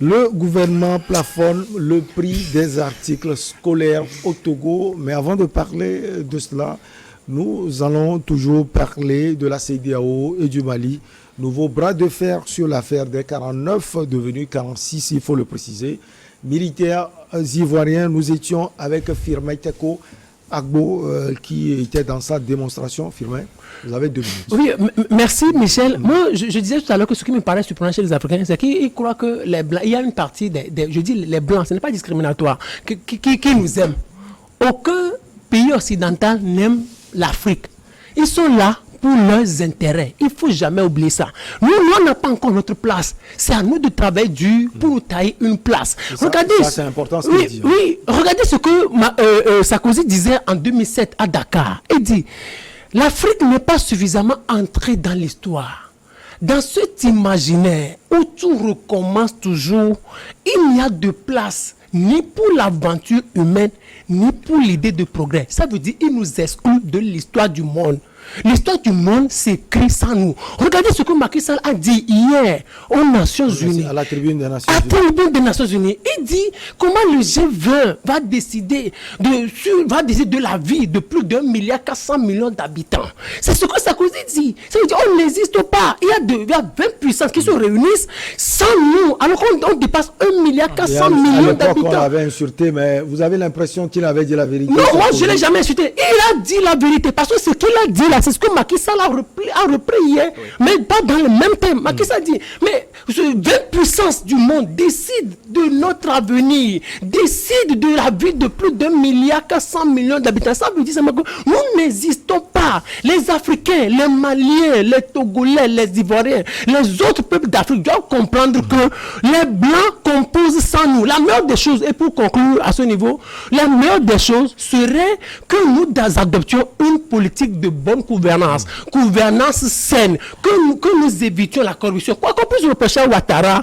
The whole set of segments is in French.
Le gouvernement plafonne le prix des articles scolaires au Togo. Mais avant de parler de cela, nous allons toujours parler de la CEDEAO et du Mali. Nouveau bras de fer sur l'affaire des 49, devenu 46, il faut le préciser. Militaires ivoiriens, nous étions avec Firmin Teko Agbo qui était dans sa démonstration. Firmin, vous avez 2 minutes. Oui, merci Michel. Moi, je disais tout à l'heure que ce qui me paraît surprenant chez les Africains, c'est qu'ils croient que les Blancs, il y a une partie, je dis les Blancs, ce n'est pas discriminatoire, qui nous aiment. Aucun pays occidental n'aime l'Afrique. Ils sont là pour leurs intérêts. Il ne faut jamais oublier ça. Nous, on n'a pas encore notre place. C'est à nous de travailler dur pour nous tailler une place. Regardez, ça c'est important ce oui, qu'il dit. oui, regardez ce que Sarkozy disait en 2007 à Dakar. Il dit, l'Afrique n'est pas suffisamment entrée dans l'histoire. Dans cet imaginaire où tout recommence toujours, il n'y a de place ni pour l'aventure humaine, ni pour l'idée de progrès. Ça veut dire qu'il nous exclut de l'histoire du monde. L'histoire du monde s'écrit sans nous. Regardez ce que Macky Sall a dit hier aux Nations Unies. À la tribune des Nations Unies. À la tribune des Nations Unies. Il dit comment le G20 va décider de la vie de plus d'1,4 milliard d'habitants. C'est ce que Sarkozy dit. Ça veut dire qu'on n'existe pas. Il y a 20 puissances qui se réunissent sans nous. Alors qu'on dépasse 1,4 milliard d'habitants. On l'avait insulté, mais vous avez l'impression qu'il avait dit la vérité. Non, moi je ne l'ai jamais insulté. Il a dit la vérité. Parce que ce qu'il a dit là, c'est ce que Macky Sall a repris hier, mais pas dans le même thème. Macky Sall dit, mais 20 puissances du monde décident de notre avenir, décident de la vie de plus d'1,4 milliard d'habitants. Ça veut dire que nous n'existons pas. Les Africains, les Maliens, les Togolais, les Ivoiriens, les autres peuples d'Afrique doivent comprendre que les Blancs composent sans nous. La meilleure des choses, et pour conclure à ce niveau, la meilleure des choses serait que nous adoptions une politique de bonne gouvernance saine, que nous évitions la corruption. Quoi qu'on puisse reprocher à Ouattara,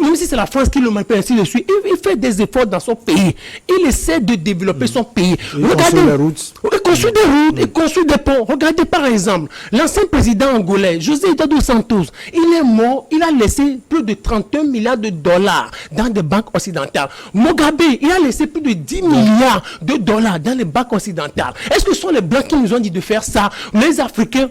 même si c'est la France qui le manipule ainsi de suite, il fait des efforts dans son pays. Il essaie de développer son pays. Regardez, il construit des routes, il construit des ponts. Regardez par exemple, l'ancien président angolais, José Eduardo Santos, il est mort, il a laissé plus de 31 milliards de dollars dans des banques occidentales. Mugabe, il a laissé plus de 10 milliards de dollars dans les banques occidentales. Est-ce que ce sont les Blancs qui nous ont dit de faire ça? Les Africains,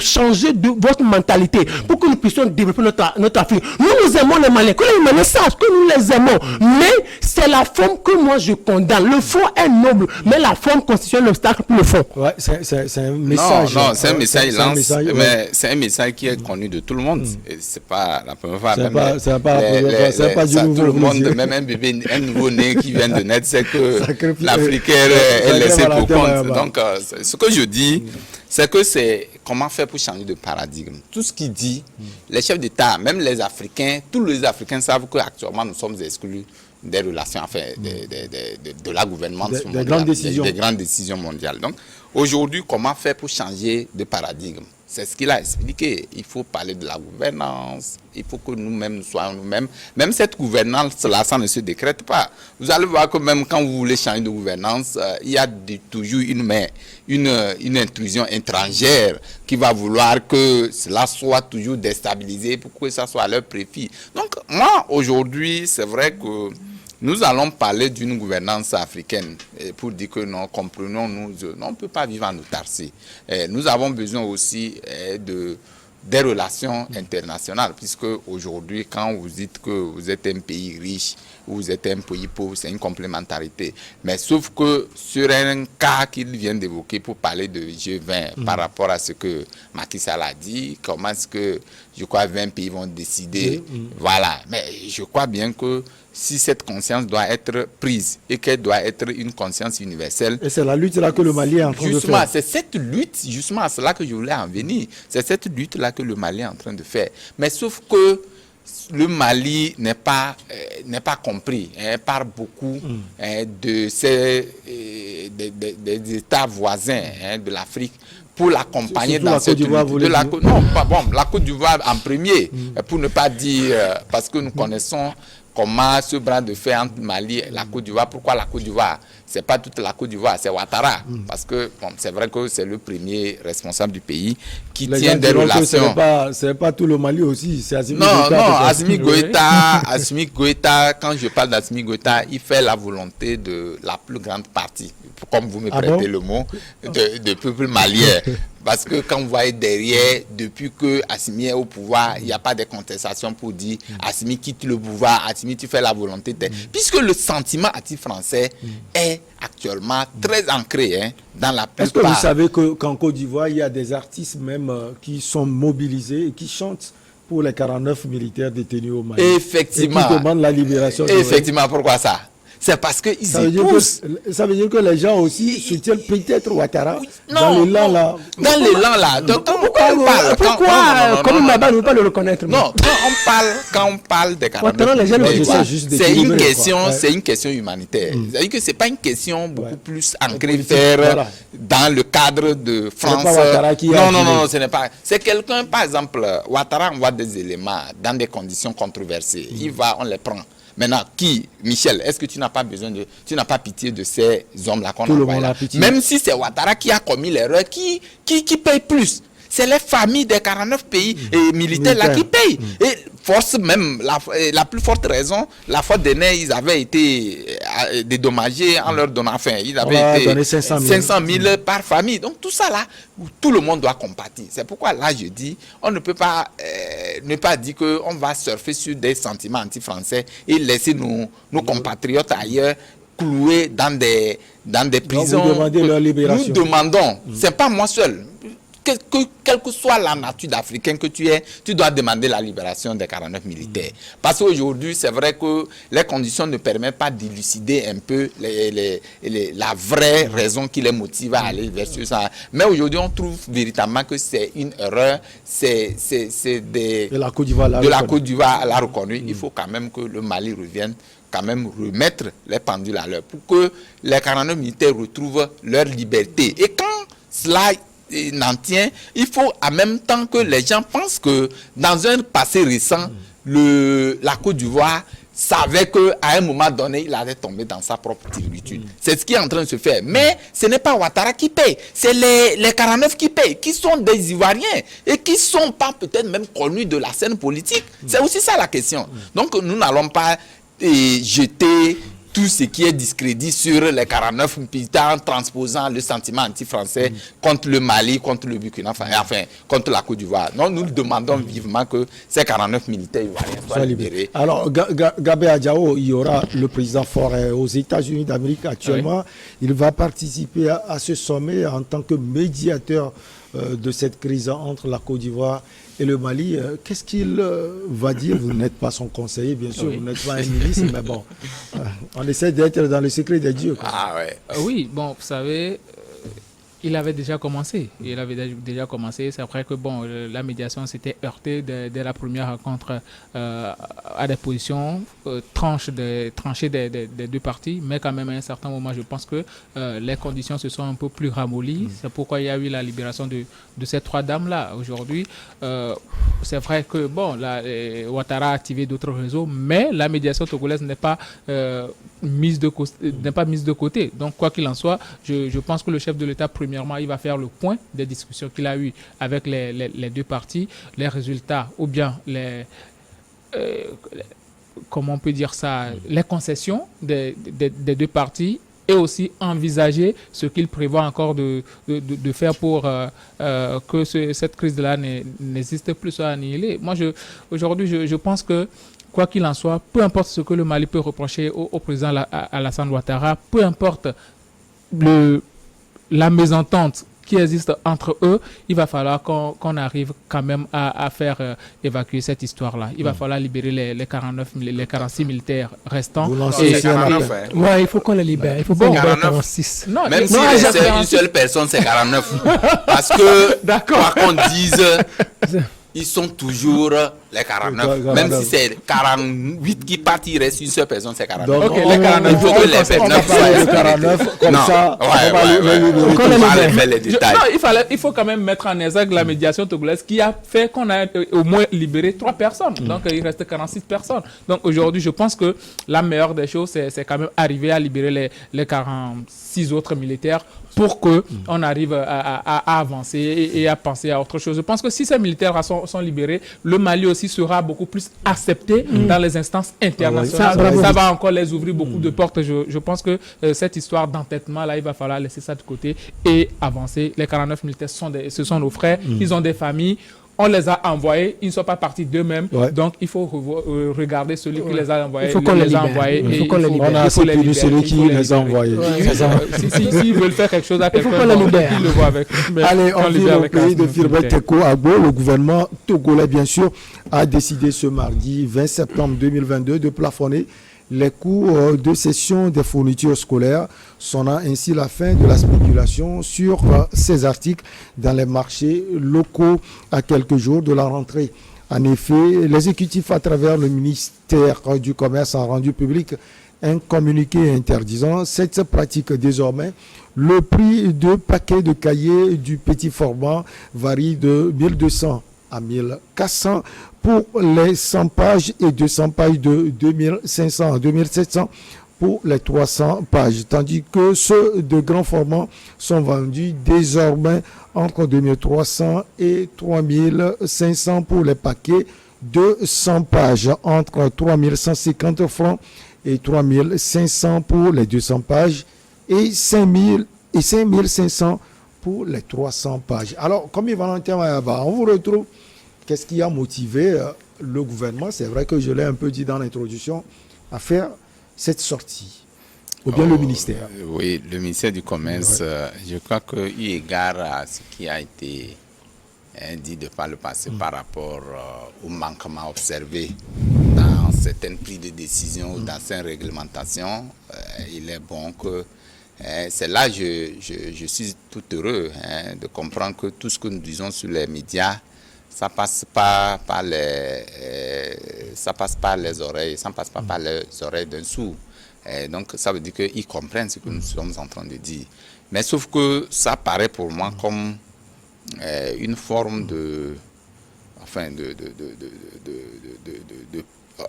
changez de votre mentalité pour que nous puissions développer notre Afrique. Nous aimons les Maliens. Que les Maliens sachent que nous les aimons. Mais c'est la forme que moi je condamne. Le fond est noble, mais la forme constitue l'obstacle pour le fond. Ouais, c'est un message. Non, c'est un message lance, mais c'est un message qui est connu de tout le monde. C'est pas la première fois. C'est pas du nouveau. Tout le monde, même un bébé, un nouveau-né qui vient de naître, c'est que l'Africain est laissé pour compte. Donc, ce que je dis, c'est que c'est comment faire pour changer de paradigme. Tout ce qu'il dit, les chefs d'État, même les Africains, tous les Africains savent qu'actuellement nous sommes exclus des relations, enfin, de la gouvernance mondiale, des grandes décisions mondiales. Donc, aujourd'hui, comment faire pour changer de paradigme? C'est ce qu'il a expliqué. Il faut parler de la gouvernance. Il faut que nous-mêmes nous soyons nous-mêmes. Même cette gouvernance-là, ça ne se décrète pas. Vous allez voir que même quand vous voulez changer de gouvernance, il y a toujours une intrusion étrangère qui va vouloir que cela soit toujours déstabilisé pour que ça soit à leur profit. Donc, moi, aujourd'hui, c'est vrai que nous allons parler d'une gouvernance africaine pour dire que non, comprenons-nous, on ne peut pas vivre en autarcie. Nous avons besoin aussi des relations internationales, puisque aujourd'hui, quand vous dites que vous êtes un pays riche ou vous êtes un pays pauvre, c'est une complémentarité. Mais sauf que sur un cas qu'il vient d'évoquer pour parler de G20 par rapport à ce que Macky Sall a dit, comment est-ce que, je crois, 20 pays vont décider, voilà. Mais je crois bien que si cette conscience doit être prise et qu'elle doit être une conscience universelle. Et c'est la lutte là que le Mali est en train de faire. C'est cette lutte, justement, à cela que je voulais en venir. C'est cette lutte-là que le Mali est en train de faire. Mais sauf que le Mali n'est pas compris par beaucoup des États voisins de l'Afrique pour l'accompagner dans cette lutte. La Côte d'Ivoire en premier, pour ne pas dire, parce que nous connaissons comment ce bras de fer entre Mali et la Côte d'Ivoire, pourquoi la Côte d'Ivoire? C'est pas toute la Côte d'Ivoire, c'est Ouattara. Parce que bon, c'est vrai que c'est le premier responsable du pays qui tient des relations. C'est pas tout le Mali aussi, c'est Assimi Goïta. Non, Goïta. Assimi Goïta, quand je parle d'Assimi Goïta, il fait la volonté de la plus grande partie, comme vous me prêtez le mot, de peuple malien. Parce que quand vous voyez derrière, depuis que Assimi est au pouvoir, il n'y a pas de contestation pour dire Assimi quitte le pouvoir, Assimi tu fais la volonté de... Puisque le sentiment anti-français est actuellement très ancré dans la plupart. Est-ce que vous savez qu'en Côte d'Ivoire, il y a des artistes même qui sont mobilisés et qui chantent pour les 49 militaires détenus au Mali? Effectivement. Et qui demandent la libération. Effectivement, pourquoi ça? C'est parce qu'ils épousent. Ça veut dire que les gens aussi soutiennent peut-être Ouattara dans l'élan là. Dans l'élan là. Donc, pourquoi comme Maba ne veut pas le reconnaître? Non, quand on parle des 49 c'est une question humanitaire. C'est-à-dire que ce n'est pas une question beaucoup plus ancrée dans le cadre de France. Non, ce n'est pas. C'est quelqu'un, par exemple, Ouattara envoie des éléments dans des conditions controversées. Il va, on les prend. Maintenant, Michel, est-ce que tu n'as pas pitié de ces hommes-là qu'on envoie là? Même si c'est Ouattara qui a commis l'erreur, qui paye plus? C'est les familles des 49 pays et militaires là qui payent. Et force même, la plus forte raison, la faute des nez, ils avaient été dédommagés en leur donnant, ils avaient été 500 000 par famille. Donc tout ça là, tout le monde doit compatir. C'est pourquoi là je dis, on ne peut pas ne pas dire qu'on va surfer sur des sentiments anti-français et laisser nos compatriotes ailleurs cloués dans des prisons. Vous demandez leur libération. Nous demandons, c'est pas moi seul. Quelle que soit la nature d'Africain que tu es, tu dois demander la libération des 49 militaires. Parce qu'aujourd'hui, c'est vrai que les conditions ne permettent pas d'élucider un peu la vraie raison qui les motive à aller vers ça. Mais aujourd'hui, on trouve véritablement que c'est une erreur. De la Côte d'Ivoire l'a reconnu. Il faut quand même que le Mali revienne quand même remettre les pendules à l'heure pour que les 49 militaires retrouvent leur liberté. Et quand cela n'en tient, il faut en même temps que les gens pensent que dans un passé récent, la Côte d'Ivoire savait qu'à un moment donné, il allait tomber dans sa propre turpitude. C'est ce qui est en train de se faire. Mais ce n'est pas Ouattara qui paye, c'est les 49 qui payent, qui sont des Ivoiriens et qui ne sont pas peut-être même connus de la scène politique. C'est aussi ça la question. Donc nous n'allons pas jeter tout ce qui est discrédit sur les 49 militaires en transposant le sentiment anti-français contre le Mali, contre le Burkina Faso, enfin, contre la Côte d'Ivoire. Non, nous demandons vivement que ces 49 militaires ivoiriens soient libérés. Alors, Gabé Adjao, il y aura le président Faure aux États-Unis d'Amérique actuellement. Il va participer à ce sommet en tant que médiateur de cette crise entre la Côte d'Ivoire et le Mali. Qu'est-ce qu'il va dire? Vous n'êtes pas son conseiller, bien sûr, vous n'êtes pas un ministre, mais bon, on essaie d'être dans le secret des dieux. Ah ouais. Oui, bon, vous savez, il avait déjà commencé. C'est vrai que bon, la médiation s'était heurtée dès la première rencontre à des positions tranchées des deux parties, mais quand même à un certain moment, je pense que les conditions se sont un peu plus ramollies. C'est pourquoi il y a eu la libération de ces trois dames-là. Aujourd'hui, c'est vrai que bon, Ouattara a activé d'autres réseaux, mais la médiation togolaise n'est pas mise de côté. Donc quoi qu'il en soit, je pense que le chef de l'État, premièrement, il va faire le point des discussions qu'il a eues avec les deux parties, les résultats ou bien comment on peut dire ça, les concessions des deux parties, et aussi envisager ce qu'il prévoit encore de faire pour que cette crise-là n'existe plus, soit annihilée. Moi, aujourd'hui, je pense que quoi qu'il en soit, peu importe ce que le Mali peut reprocher au président Alassane Ouattara, peu importe la mésentente qui existe entre eux, il va falloir qu'on arrive quand même à faire évacuer cette histoire-là. Il va falloir libérer les 46 militaires restants. Ouais, il faut qu'on les libère. Il faut pas libérer 46. Non, même si c'est une seule personne, c'est 49. Parce que, quoi qu'on dise, ils sont toujours Les 49. Même si c'est 48 qui partent, il reste une seule personne, c'est 49. Donc, les 49. Il faut que les 29 soient 49, comme non. ça, on va faire les détails. Il faut quand même mettre en exergue la médiation togolaise qui a fait qu'on a au moins libéré 3 personnes. Donc, il reste 46 personnes. Donc, aujourd'hui, je pense que la meilleure des choses, c'est quand même arriver à libérer les 46 autres militaires pour qu'on arrive à avancer et à penser à autre chose. Je pense que si ces militaires sont libérés, le Mali aussi sera beaucoup plus accepté dans les instances internationales. Ça va encore les ouvrir beaucoup de portes. Je pense que cette histoire d'entêtement, là, il va falloir laisser ça de côté et avancer. Les 49 militaires, ce sont nos frères. Ils ont des familles. On les a envoyés, ils ne sont pas partis d'eux-mêmes. Ouais. Donc, il faut regarder celui qui les a envoyés. Il faut qu'on les envoie. Il faut qu'on les libère. On a accepté celui qui les a envoyés. S'ils veulent faire quelque chose à quelqu'un, ils le voient avec. Allez, on vit au pays de Filbert Teko Agbo. Le gouvernement togolais, bien sûr, a décidé ce mardi 20 septembre 2022 de plafonner les coûts de cession des fournitures scolaires, sonnant ainsi la fin de la spéculation sur ces articles dans les marchés locaux à quelques jours de la rentrée. En effet, l'exécutif, à travers le ministère du Commerce, a rendu public un communiqué interdisant cette pratique. Désormais, le prix de paquets de cahiers du petit format varie de 1200 à 1400 pour les 100 pages et 200 pages de 2500 à 2700 pour les 300 pages, tandis que ceux de grand format sont vendus désormais entre 2300 et 3500 pour les paquets de 100 pages, entre 3150 francs et 3500 pour les 200 pages et 5000 et 5500 pour les 300 pages. Alors, comme Valentin Mayaba, on vous retrouve. Qu'est-ce qui a motivé le gouvernement, c'est vrai que je l'ai un peu dit dans l'introduction, à faire cette sortie, ou bien le ministère? Oui, le ministère du Commerce, je crois que eu égard à ce qui a été dit de par le passé par rapport au manquement observé dans certaines prises de décision ou dans certaines réglementations, il est bon que c'est là je suis tout heureux de comprendre que tout ce que nous disons sur les médias, ça passe pas par les oreilles, ça passe pas par les oreilles d'un sourd. Donc ça veut dire qu'ils comprennent ce que nous sommes en train de dire. Mais sauf que ça paraît pour moi comme une forme de, enfin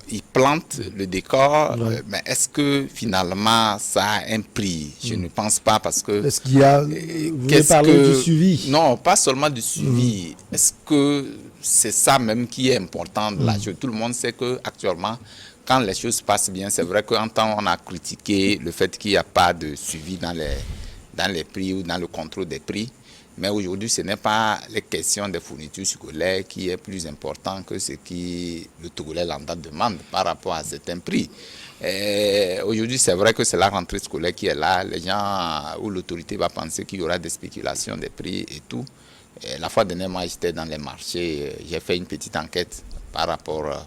ils plantent le décor, mais est-ce que finalement ça a un prix? Je ne pense pas, parce que... Est-ce qu'il y a... Vous voulez parler du suivi? Non, pas seulement du suivi. Est-ce que c'est ça même qui est important de la chose? Tout le monde sait qu'actuellement, quand les choses passent bien, c'est vrai qu'en temps on a critiqué le fait qu'il n'y a pas de suivi dans les prix ou dans le contrôle des prix. Mais aujourd'hui, ce n'est pas les questions des fournitures scolaires qui est plus important que ce qui le Togolais lambda demande par rapport à certains prix. Aujourd'hui, c'est vrai que c'est la rentrée scolaire qui est là. Les gens ou l'autorité va penser qu'il y aura des spéculations des prix et tout. La fois dernière, moi, j'étais dans les marchés. J'ai fait une petite enquête par rapport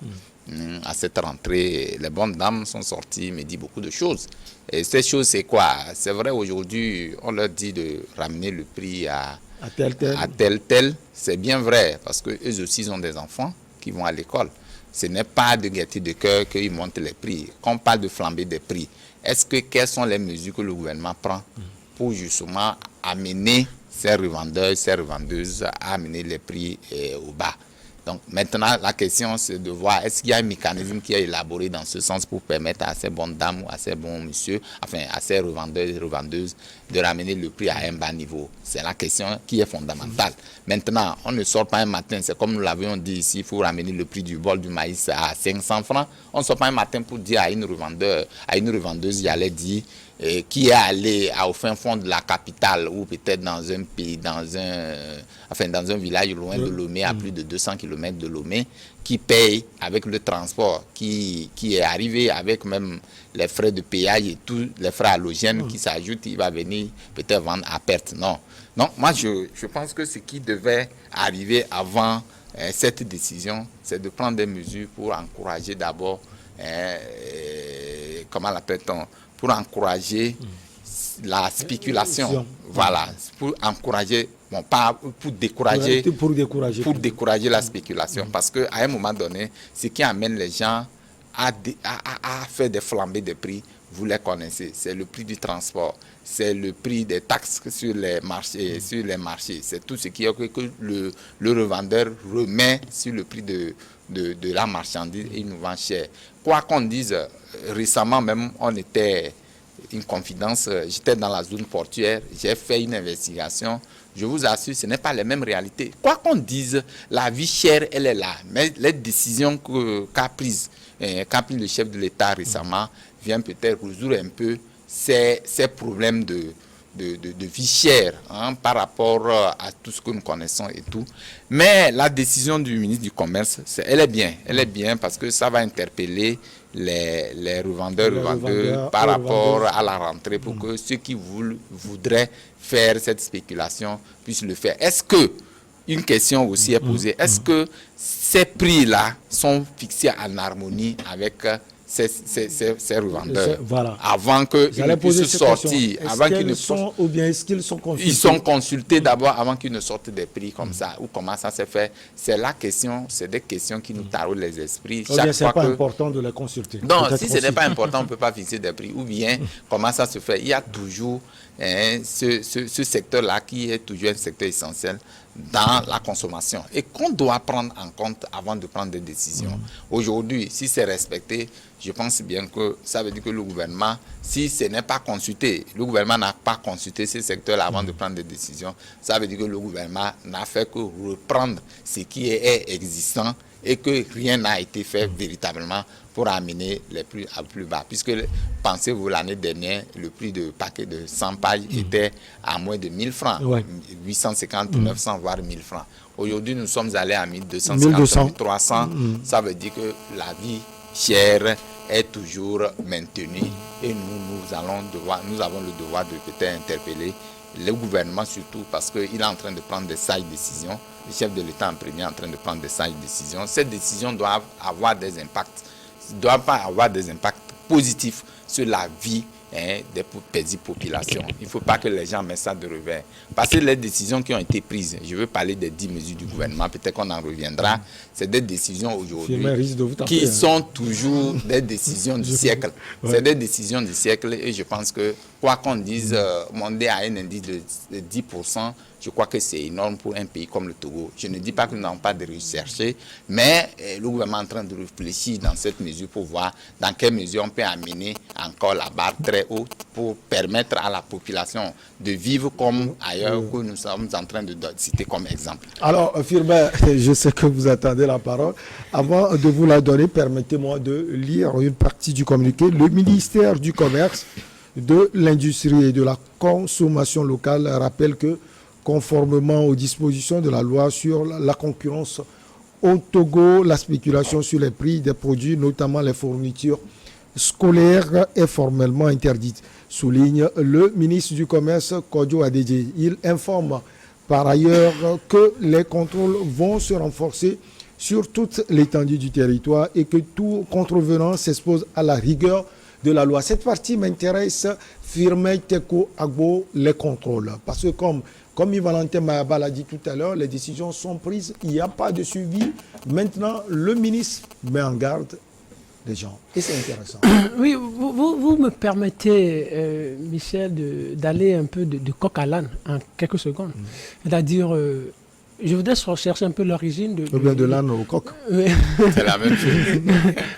à cette rentrée. Les bonnes dames sont sorties, me disent beaucoup de choses. Et ces choses, c'est quoi? C'est vrai, aujourd'hui, on leur dit de ramener le prix à tel. C'est bien vrai, parce qu'eux aussi, ils ont des enfants qui vont à l'école. Ce n'est pas de gaieté de cœur qu'ils montent les prix. Quand on parle de flambée des prix, quelles sont les mesures que le gouvernement prend pour justement amener ces revendeurs, ces revendeuses à amener les prix au bas? Donc maintenant, la question, c'est de voir, est-ce qu'il y a un mécanisme qui est élaboré dans ce sens pour permettre à ces bonnes dames ou à ces bons messieurs, enfin à ces revendeurs et revendeuses, de ramener le prix à un bas niveau? C'est la question qui est fondamentale. Maintenant, on ne sort pas un matin, c'est comme nous l'avions dit ici, il faut ramener le prix du bol du maïs à 500 francs. On ne sort pas un matin pour dire à une revendeuse, il allait dire, qui est allé au fin fond de la capitale ou peut-être dans un pays, dans un village loin de Lomé, à plus de 200 km de Lomé, qui paye avec le transport, qui est arrivé avec même les frais de péage et tous les frais halogènes qui s'ajoutent, il va venir peut-être vendre à perte. Non, moi je pense que ce qui devait arriver avant cette décision, c'est de prendre des mesures pour encourager d'abord, comment l'appelle-t-on, pour encourager la spéculation. Voilà, pour encourager Bon, pas pour décourager, pour décourager la spéculation. Parce qu'à un moment donné, ce qui amène les gens à faire des flambées de prix, vous les connaissez. C'est le prix du transport, c'est le prix des taxes sur les marchés. C'est tout ce qui est que le revendeur remet sur le prix de la marchandise et il nous vend cher. Quoi qu'on dise, récemment même, on était... Une confidence, j'étais dans la zone portuaire, j'ai fait une investigation, je vous assure, ce n'est pas les mêmes réalités. Quoi qu'on dise, la vie chère, elle est là, mais les décisions qu'a prises le chef de l'État récemment viennent peut-être résoudre un peu ces problèmes de vie chère par rapport à tout ce que nous connaissons et tout. Mais la décision du ministre du Commerce, elle est bien parce que ça va interpeller les revendeurs par rapport à la rentrée pour que ceux qui voudraient faire cette spéculation puissent le faire. Est-ce que, une question aussi est posée, est-ce que ces prix-là sont fixés en harmonie avec ces revendeurs avant qu'ils ne puissent sortir, ou bien est-ce qu'ils sont consultés? Ils sont consultés d'abord avant qu'ils ne sortent des prix comme ça, ou comment ça se fait? C'est la question, c'est des questions qui nous taraudent les esprits. Ou bien c'est pas important de les consulter? Non, si ce n'est pas important, on ne peut pas fixer des prix. Ou bien, comment ça se fait? Il y a toujours ce secteur-là qui est toujours un secteur essentiel dans la consommation et qu'on doit prendre en compte avant de prendre des décisions. Aujourd'hui, si c'est respecté, je pense bien que ça veut dire que le gouvernement, si ce n'est pas consulté, le gouvernement n'a pas consulté ce secteur-là avant de prendre des décisions, ça veut dire que le gouvernement n'a fait que reprendre ce qui est existant et que rien n'a été fait véritablement pour amener les prix à plus bas. Puisque, pensez-vous, l'année dernière, le prix de paquet de 100 pages était à moins de 1000 francs, 850, 900, voire 1000 francs. Aujourd'hui, nous sommes allés à 1250, 1300. Ça veut dire que la vie chère est toujours maintenue et nous avons le devoir de peut-être interpeller le gouvernement surtout parce qu'il est en train de prendre des sages décisions. Le chef de l'État en premier est en train de prendre des sages décisions. Ces décisions doivent avoir des impacts, doivent pas avoir des impacts positifs sur la vie des petites populations. Il ne faut pas que les gens mettent ça de revers. Parce que les décisions qui ont été prises, je veux parler des 10 mesures du gouvernement, peut-être qu'on en reviendra, c'est des décisions aujourd'hui qui sont toujours des décisions du siècle. C'est des décisions du siècle et je pense que, quoi qu'on dise, monter à un indice de 10%, je crois que c'est énorme pour un pays comme le Togo. Je ne dis pas que nous n'avons pas de rechercher, mais le gouvernement est en train de réfléchir dans cette mesure pour voir dans quelle mesure on peut amener encore la barre très haute pour permettre à la population de vivre comme ailleurs que nous sommes en train de citer comme exemple. Alors, Firbert, je sais que vous attendez la parole. Avant de vous la donner, permettez-moi de lire une partie du communiqué. Le ministère du Commerce, de l'Industrie et de la Consommation locale rappelle que conformément aux dispositions de la loi sur la concurrence au Togo, la spéculation sur les prix des produits, notamment les fournitures scolaires, est formellement interdite, souligne le ministre du Commerce, Kodjo Adedje. Il informe par ailleurs que les contrôles vont se renforcer sur toute l'étendue du territoire et que tout contrevenant s'expose à la rigueur de la loi. Cette partie m'intéresse, Firmin Teko Agbo, les contrôles. Parce que comme Yves-Valentin Mayaba l'a dit tout à l'heure, les décisions sont prises, il n'y a pas de suivi. Maintenant, le ministre met en garde les gens. Et c'est intéressant. Oui, vous me permettez, Michel, d'aller un peu de coq à l'âne en quelques secondes. C'est-à-dire, je voudrais chercher un peu l'origine de... Ou bien de l'âne au coq. C'est la même chose.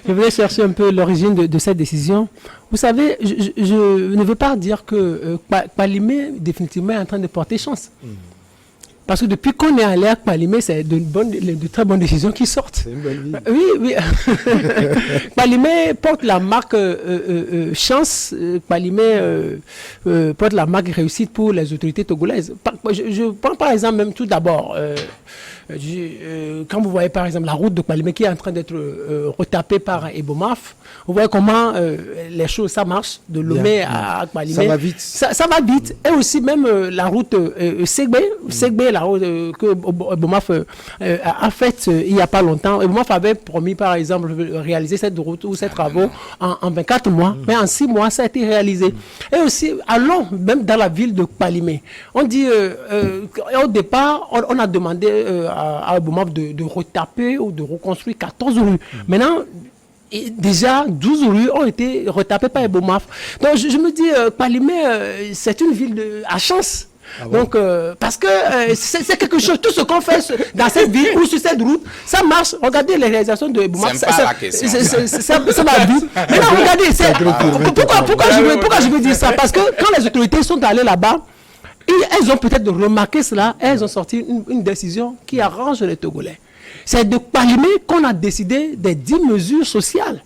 Je voudrais chercher un peu l'origine de cette décision. Vous savez, je ne veux pas dire que Kpalimé, définitivement, est en train de porter chance. Parce que depuis qu'on est allé à Kpalimé, c'est de très bonnes décisions qui sortent. C'est une belle vie. Oui. Kpalimé porte la marque chance. Kpalimé porte la marque réussite pour les autorités togolaises. Je prends par exemple même tout d'abord quand vous voyez par exemple la route de Kpalimé qui est en train d'être retapée par Ebomaf, vous voyez comment les choses, ça marche, de Lomé à Kpalimé. Ça va vite. Ça va vite. Et aussi même la route Ségbé, la route que Ebomaf a faite il n'y a pas longtemps. Ebomaf avait promis par exemple de réaliser cette route ou ces travaux en 24 mois, mais en 6 mois ça a été réalisé. Et aussi, allons même dans la ville de Kpalimé. On dit, au départ, on a demandé à Ebomaf de retaper ou de reconstruire 14 rues. Maintenant, déjà 12 rues ont été retapées par Ebomaf. Donc je me dis, Kpalimé, c'est une ville à chance. Ah bon? Donc, parce que c'est quelque chose, tout ce qu'on fait dans cette ville ou sur cette route, ça marche. Regardez les réalisations de Ebomaf. Ça va vite. Maintenant, regardez, pourquoi je veux dire ça? Parce que quand les autorités sont allées là-bas, elles ont peut-être remarqué cela, elles ont sorti une décision qui arrange les Togolais. C'est de Kpalimé qu'on a décidé des 10 mesures sociales.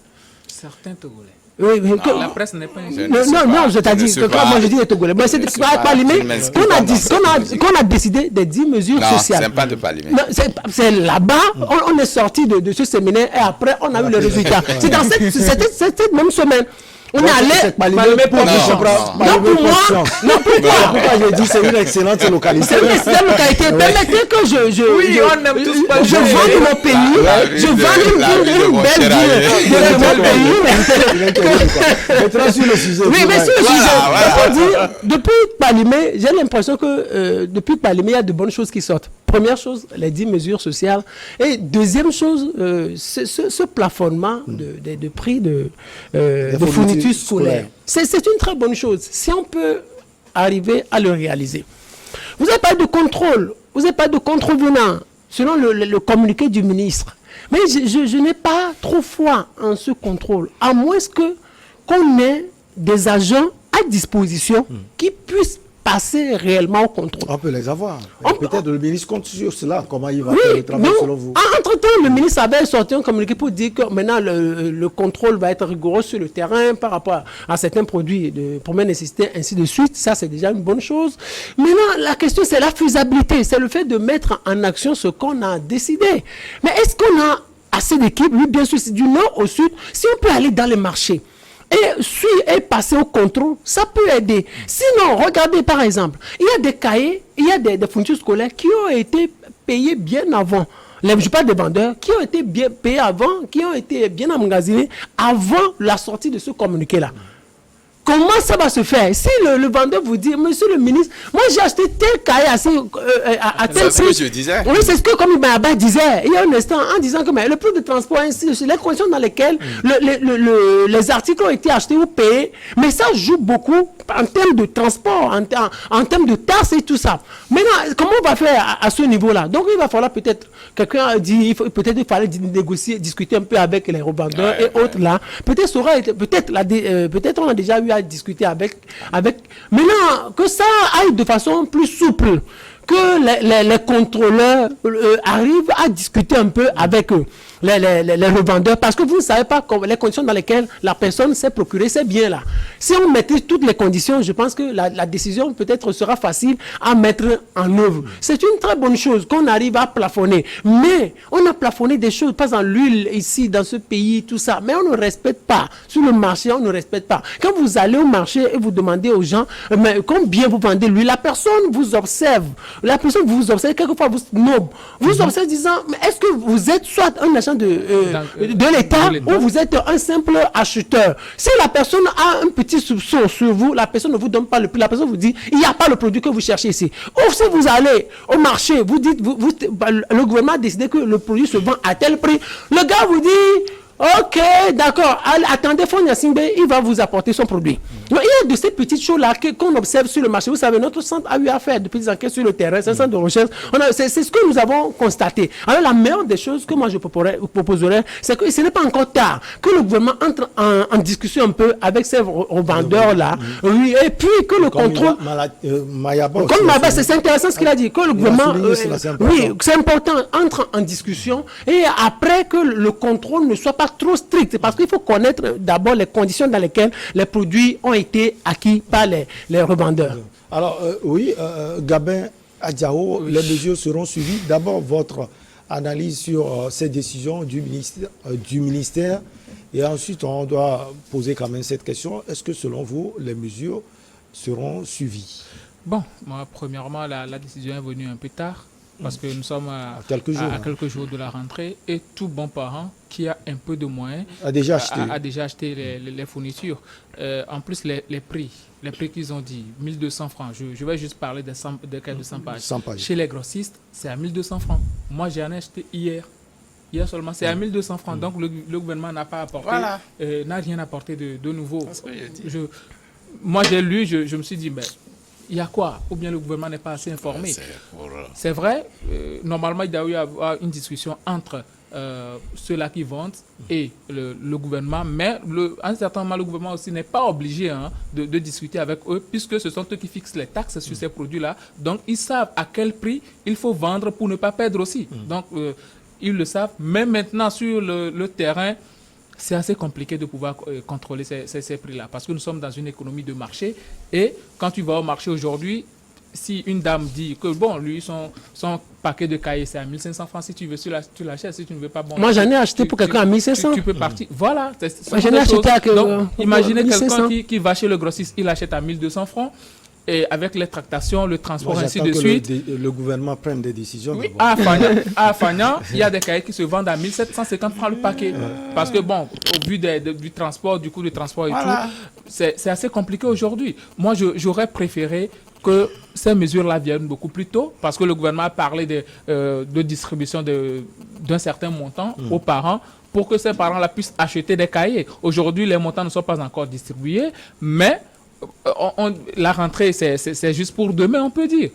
Certains Togolais. Oui, la presse n'est pas non, je t'ai dit que quand moi je dis les Togolais, mais c'est de Kpalimé qu'on a décidé des 10 mesures sociales. Non, c'est pas de Kpalimé. C'est là-bas, on est sorti de ce séminaire et après on a eu le résultat. C'est dans cette même semaine. On est allé. Non, pour moi. Pourquoi je dis c'est une excellente localité. C'est une excellente localité. Permettez que on aime tous pas. Je vends mon pays. Je vends une belle ville de mon pays. Maintenant sur le sujet. Oui, mais sur le sujet. Il faut dire, depuis Kpalimé, j'ai l'impression que depuis Kpalimé, il y a de bonnes choses qui sortent. Première chose, les 10 mesures sociales. Et deuxième chose, ce plafonnement de prix de fournitures scolaires. C'est une très bonne chose. Si on peut arriver à le réaliser. Vous n'avez pas de contrôle. Vous n'avez pas de contrevenant, selon le communiqué du ministre. Mais je n'ai pas trop foi en ce contrôle. À moins qu'on ait des agents à disposition qui puissent passer réellement au contrôle. On peut les avoir. Peut-être le ministre compte sur cela. Comment il va faire le travail selon vous? Entre-temps, le ministre avait sorti un communiqué pour dire que maintenant le contrôle va être rigoureux sur le terrain par rapport à certains produits de première nécessité, ainsi de suite. Ça, c'est déjà une bonne chose. Maintenant, la question, c'est la faisabilité. C'est le fait de mettre en action ce qu'on a décidé. Mais est-ce qu'on a assez d'équipes? Oui, bien sûr, c'est du nord au sud. Si on peut aller dans les marchés, et passer au contrôle, ça peut aider. Sinon, regardez par exemple, il y a des cahiers, il y a des fournitures scolaires qui ont été payées bien avant. Je parle des vendeurs qui ont été bien payés avant, qui ont été bien emmagasinés avant la sortie de ce communiqué-là. Comment ça va se faire? Si le vendeur vous dit, monsieur le ministre, moi j'ai acheté tel cahier à tel prix. C'est ce que je disais. Oui, c'est ce que comme Ibayaba disait il y a un instant, en disant que le prix de transport, ainsi, les conditions dans lesquelles les articles ont été achetés ou payés, mais ça joue beaucoup en termes de transport, en termes de taxes et tout ça. Maintenant, comment on va faire à ce niveau-là? Donc il va falloir peut-être, quelqu'un a dit, peut-être il fallait négocier, discuter un peu avec les revendeurs et autres là. Peut-être on a déjà eu à discuter avec. Maintenant, que ça aille de façon plus souple, que les contrôleurs arrivent à discuter un peu avec eux. Les revendeurs, parce que vous ne savez pas les conditions dans lesquelles la personne s'est procurée ces biens-là. Si on maîtrise toutes les conditions, je pense que la décision peut-être sera facile à mettre en œuvre. C'est une très bonne chose qu'on arrive à plafonner. Mais on a plafonné des choses, pas dans l'huile ici, dans ce pays, tout ça. Mais on ne respecte pas. Sur le marché, on ne respecte pas. Quand vous allez au marché et vous demandez aux gens combien vous vendez l'huile, la personne vous observe. La personne vous observe, quelquefois vous snob. Vous observe disant, mais est-ce que vous êtes soit un agent de l'État ou vous êtes un simple acheteur? Si la personne a un petit soupçon sur vous, la personne ne vous donne pas le prix, la personne vous dit il n'y a pas le produit que vous cherchez ici. Ou si vous allez au marché, vous dites le gouvernement a décidé que le produit se vend à tel prix, le gars vous dit ok, d'accord, attendez, Fonia Singbe, il va vous apporter son produit. Donc, il y a de ces petites choses-là qu'on observe sur le marché. Vous savez, notre centre a eu à faire de petites enquêtes sur le terrain, c'est un centre de recherche. C'est ce que nous avons constaté. Alors, la meilleure des choses que moi je proposerais, c'est que ce n'est pas encore tard, que le gouvernement entre en discussion un peu avec ces revendeurs-là, oui, et puis que le contrôle... Comme Mayaba, c'est intéressant ce qu'il a dit, que le gouvernement... oui, c'est important, entre en discussion, et après que le contrôle ne soit pas trop strict, parce qu'il faut connaître d'abord les conditions dans lesquelles les produits ont été acquis par les revendeurs. Alors, oui, Gabin, Adjao, les mesures seront suivies. D'abord, votre analyse sur ces décisions du ministère. Et ensuite, on doit poser quand même cette question. Est-ce que, selon vous, les mesures seront suivies? Bon, moi, premièrement, la décision est venue un peu tard. Parce que nous sommes à quelques jours de la rentrée et tout bon parent qui a un peu de moyens a déjà acheté les fournitures. En plus, les prix qu'ils ont dit, 1200 francs. Je vais juste parler des cas de 100 pages. 100 pages. Chez les grossistes, c'est à 1200 francs. Moi, j'en ai acheté hier. Hier seulement, c'est à 1200 francs. Donc, le gouvernement n'a pas apporté, n'a rien apporté de nouveau. Moi, j'ai lu, je me suis dit, mais il y a quoi? Ou bien le gouvernement n'est pas assez informé. C'est vrai, normalement, il doit y avoir une discussion entre ceux-là qui vendent et le gouvernement, mais à un certain moment, le gouvernement aussi n'est pas obligé de discuter avec eux, puisque ce sont eux qui fixent les taxes sur ces produits-là. Donc, ils savent à quel prix il faut vendre pour ne pas perdre aussi. Donc, ils le savent. Mais maintenant, sur le terrain, c'est assez compliqué de pouvoir contrôler ces prix-là parce que nous sommes dans une économie de marché et quand tu vas au marché aujourd'hui, si une dame dit que bon, lui, son paquet de cahiers, c'est à 1500 francs, si tu veux, tu l'achètes, si tu ne veux pas, bon. Moi, j'en ai acheté pour quelqu'un à 1500. Tu peux partir. Voilà. Moi, j'en ai acheté à Donc, imaginez quelqu'un qui va chez le grossiste, il achète à 1200 francs. Et avec les tractations, le transport, ainsi de suite. Le gouvernement prenne des décisions. Oui, à Fagnan, il y a des cahiers qui se vendent à 1750 francs le paquet. Parce que bon, au vu du transport, du coût de transport et tout, c'est assez compliqué aujourd'hui. Moi, j'aurais préféré que ces mesures-là viennent beaucoup plus tôt, parce que le gouvernement a parlé de distribution d'un certain montant aux parents, pour que ces parents-là puissent acheter des cahiers. Aujourd'hui, les montants ne sont pas encore distribués, mais la rentrée, c'est juste pour demain, on peut dire.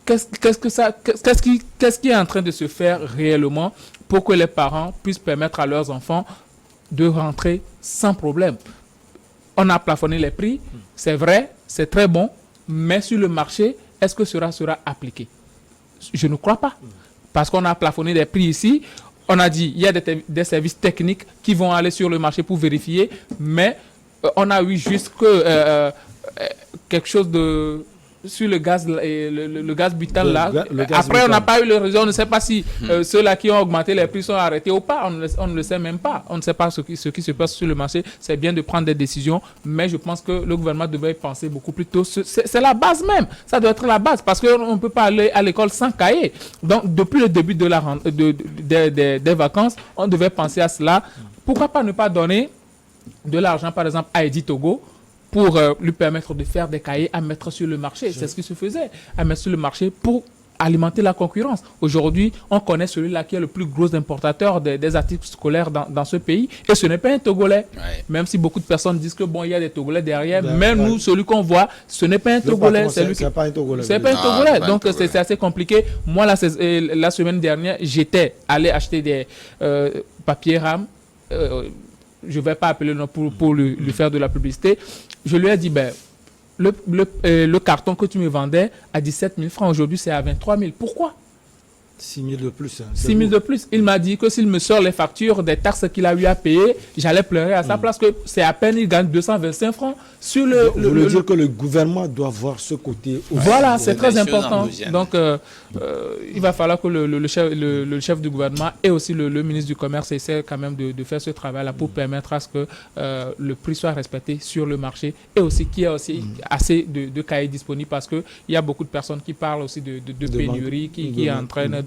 Qu'est-ce qui est en train de se faire réellement pour que les parents puissent permettre à leurs enfants de rentrer sans problème? On a plafonné les prix, c'est vrai, c'est très bon, mais sur le marché, est-ce que cela sera appliqué? Je ne crois pas. Parce qu'on a plafonné les prix ici, on a dit il y a des services techniques qui vont aller sur le marché pour vérifier, mais on a eu juste que quelque chose sur le gaz, le gaz butal là. Après, on n'a pas eu le résultat. On ne sait pas si ceux-là qui ont augmenté les prix sont arrêtés ou pas. On ne le sait même pas. On ne sait pas ce qui se passe sur le marché. C'est bien de prendre des décisions, mais je pense que le gouvernement devrait y penser beaucoup plus tôt. C'est la base même. Ça doit être la base parce qu'on ne peut pas aller à l'école sans cahier. Donc, depuis le début des vacances, on devait penser à cela. Pourquoi pas ne pas donner de l'argent, par exemple, à Edith Togo pour lui permettre de faire des cahiers à mettre sur le marché. C'est ce qui se faisait, à mettre sur le marché pour alimenter la concurrence. Aujourd'hui, on connaît celui-là qui est le plus gros importateur des articles scolaires dans ce pays, et ce n'est pas un Togolais. Ouais. Même si beaucoup de personnes disent que bon, il y a des Togolais derrière, mais nous, celui qu'on voit, ce n'est pas un Togolais. C'est pas un Togolais. C'est pas un Togolais. Donc, c'est assez compliqué. Moi, la semaine dernière, j'étais allé acheter des papiers RAM. Je ne vais pas appeler le nom pour lui faire de la publicité. Je lui ai dit, ben, le carton que tu me vendais à 17 000 francs, aujourd'hui c'est à 23 000. Pourquoi? 6 000 de plus. Hein, 6 000 de plus. Il m'a dit que s'il me sort les factures des taxes qu'il a eu à payer, j'allais pleurer à sa place, que c'est à peine il gagne 225 francs sur le... Vous voulez dire que le gouvernement doit voir ce côté aussi. Voilà, c'est très important. Donc, il va falloir que le chef du gouvernement et aussi le ministre du Commerce essaient quand même de faire ce travail-là pour permettre à ce que le prix soit respecté sur le marché et aussi qu'il y ait aussi assez de cahiers disponibles, parce qu'il y a beaucoup de personnes qui parlent aussi de pénurie qui entraînent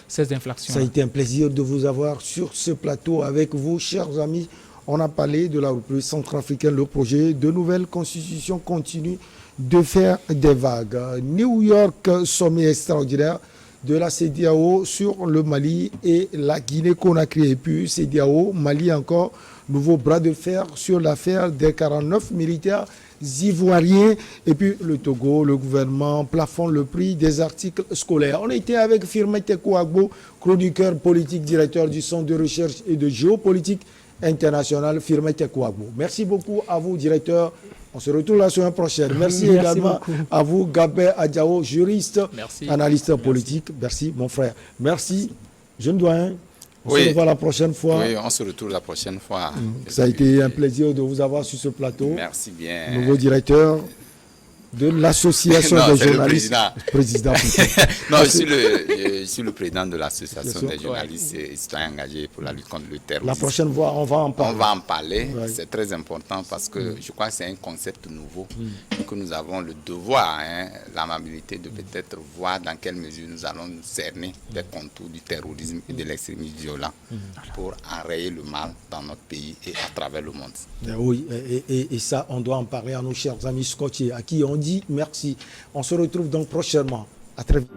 ces inflations. Ça a été un plaisir de vous avoir sur ce plateau avec vous, chers amis. On a parlé de la République centrafricaine. Le projet de nouvelle constitution continue de faire des vagues. New York, sommet extraordinaire de la CEDEAO sur le Mali et la Guinée-Conakry. Et puis CEDEAO, Mali encore, nouveau bras de fer sur l'affaire des 49 militaires ivoiriens. Et puis le Togo, le gouvernement plafonne le prix des articles scolaires. On était avec Firmin Tekou-Agbo, chroniqueur politique, directeur du Centre de recherche et de géopolitique internationale, Firmin Tekou-Agbo. Merci beaucoup à vous, directeur. On se retrouve la semaine prochaine. Merci également beaucoup à vous, Gabé Adjao, juriste, analyste politique. Merci, mon frère. Merci, jeune doyen. On se revoit la prochaine fois. Oui, on se retrouve la prochaine fois. Ça a été un plaisir de vous avoir sur ce plateau. Merci bien. Nouveau directeur. de l'association des journalistes. Président. Non, je suis le président de l'association des journalistes et citoyens engagés pour la lutte contre le terrorisme. La prochaine fois, on va en parler. On va en parler. Ouais. C'est très important parce que je crois que c'est un concept nouveau et que nous avons le devoir, l'amabilité de peut-être voir dans quelle mesure nous allons nous cerner des contours du terrorisme et de l'extrémisme violent pour enrayer le mal dans notre pays et à travers le monde. Oui, et ça, on doit en parler à nos chers amis scottiers, à qui on dit merci. On se retrouve donc prochainement. À très vite.